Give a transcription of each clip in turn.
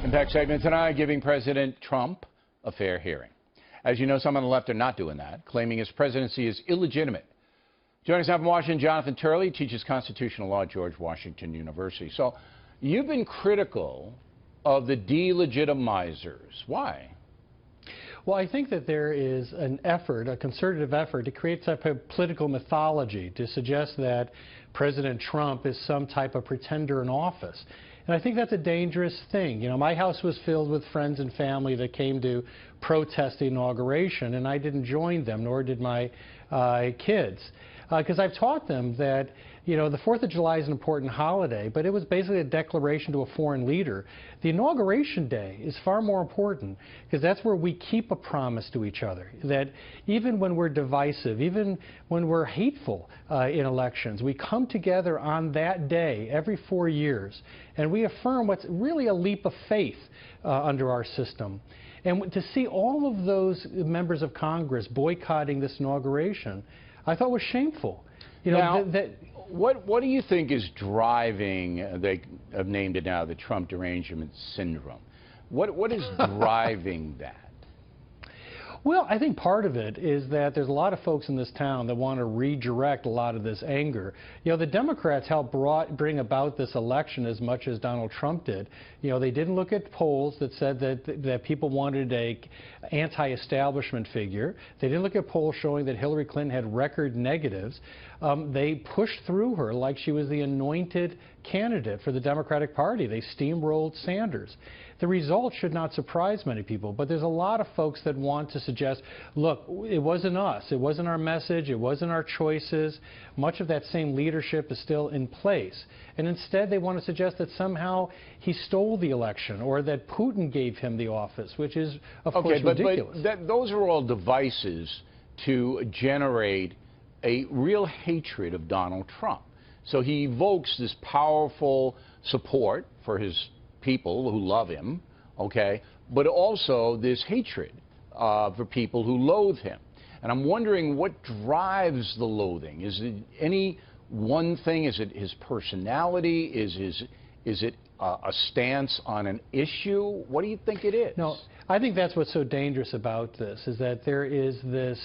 Impact segment tonight, giving President Trump a fair hearing. As you know, some on the left are not doing that, claiming his presidency is illegitimate. Joining us now from Washington, Jonathan Turley, teaches constitutional law at George Washington University. So you've been critical of the de-legitimizers. Why? Well, I think that there is an effort, a concerted effort, to create some type of political mythology to suggest that President Trump is some type of pretender in office. And I think that's a dangerous thing. You know, my house was filled with friends and family that came to protest the inauguration, and I didn't join them, nor did my kids. Because I've taught them that, you know, the 4th of July is an important holiday, but it was basically a declaration to a foreign leader. The inauguration day is far more important, because that's where we keep a promise to each other, that even when we're divisive, even when we're hateful in elections, we come together on that day every 4 years, and we affirm what's really a leap of faith under our system. And to see all of those members of Congress boycotting this inauguration, I thought was shameful. You know, now, what do you think is driving, they have named it now, the Trump derangement syndrome? What is driving that? Well, I think part of it is that there's a lot of folks in this town that want to redirect a lot of this anger. You know, the Democrats helped bring about this election as much as Donald Trump did. You know, they didn't look at polls that said that people wanted a anti-establishment figure. They didn't look at polls showing that Hillary Clinton had record negatives. They pushed through her like she was the anointed candidate for the Democratic Party. They steamrolled Sanders. The result should not surprise many people, but there's a lot of folks that want to suggest, look, it wasn't us, it wasn't our message, it wasn't our choices. Much of that same leadership is still in place. And instead they want to suggest that somehow he stole the election or that Putin gave him the office, which is, of course, ridiculous. But those are all devices to generate a real hatred of Donald Trump. So he evokes this powerful support for his people who love him, okay, but also this hatred for people who loathe him. And I'm wondering what drives the loathing. Is it any one thing? Is it his personality? Is it a stance on an issue? What do you think it is? No, I think that's what's so dangerous about this, is that there is this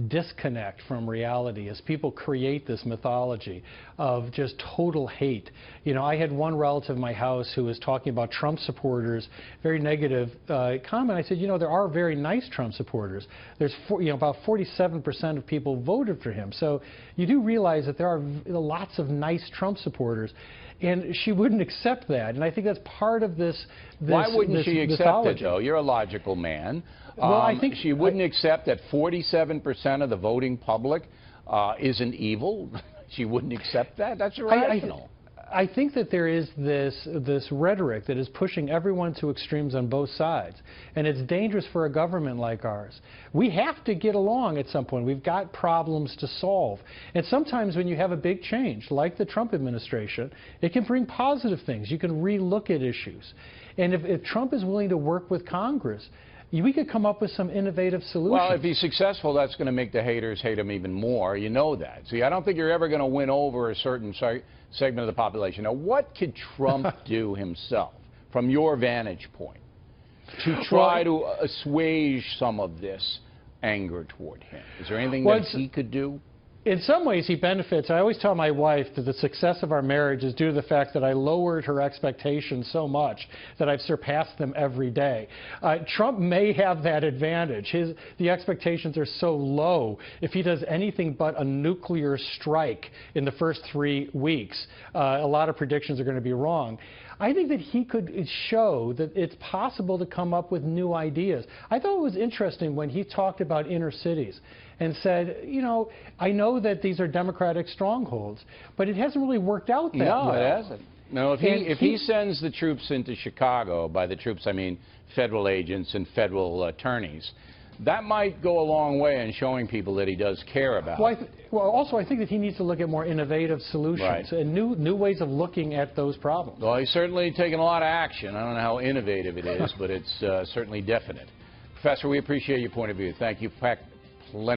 disconnect from reality as people create this mythology of just total hate. You know, I had one relative in my house who was talking about Trump supporters, very negative comment. I said, you know, there are very nice Trump supporters. There's about 47% of people voted for him. So you do realize that there are lots of nice Trump supporters. And she wouldn't accept that, and I think that's part of this Why wouldn't she accept mythology. it, though? You're a logical man. Well, I think she wouldn't accept that 47% of the voting public isn't evil. She wouldn't accept that. That's irrational. I think that there is this rhetoric that is pushing everyone to extremes on both sides, and it's dangerous for a government like ours. We have to get along at some point. We've got problems to solve, and sometimes when you have a big change, like the Trump administration, it can bring positive things. You can relook at issues, and if Trump is willing to work with Congress, we could come up with some innovative solutions. Well, if he's successful, that's going to make the haters hate him even more. You know that. See, I don't think you're ever going to win over a certain segment of the population. Now, what could Trump do himself, from your vantage point, to try to assuage some of this anger toward him? Is there anything that he could do? In some ways, he benefits. I always tell my wife that the success of our marriage is due to the fact that I lowered her expectations so much that I've surpassed them every day. Trump may have that advantage. The expectations are so low. If he does anything but a nuclear strike in the first 3 weeks, a lot of predictions are going to be wrong. I think that he could show that it's possible to come up with new ideas. I thought it was interesting when he talked about inner cities and said, you know, I know that these are Democratic strongholds, but it hasn't really worked out that well. No, it hasn't. No, if he sends the troops into Chicago, by the troops I mean federal agents and federal attorneys, that might go a long way in showing people that he does care about it. Well, also, I think that he needs to look at more innovative solutions and new ways of looking at those problems. Well, he's certainly taken a lot of action. I don't know how innovative it is, but it's certainly definite. Professor, we appreciate your point of view. Thank you.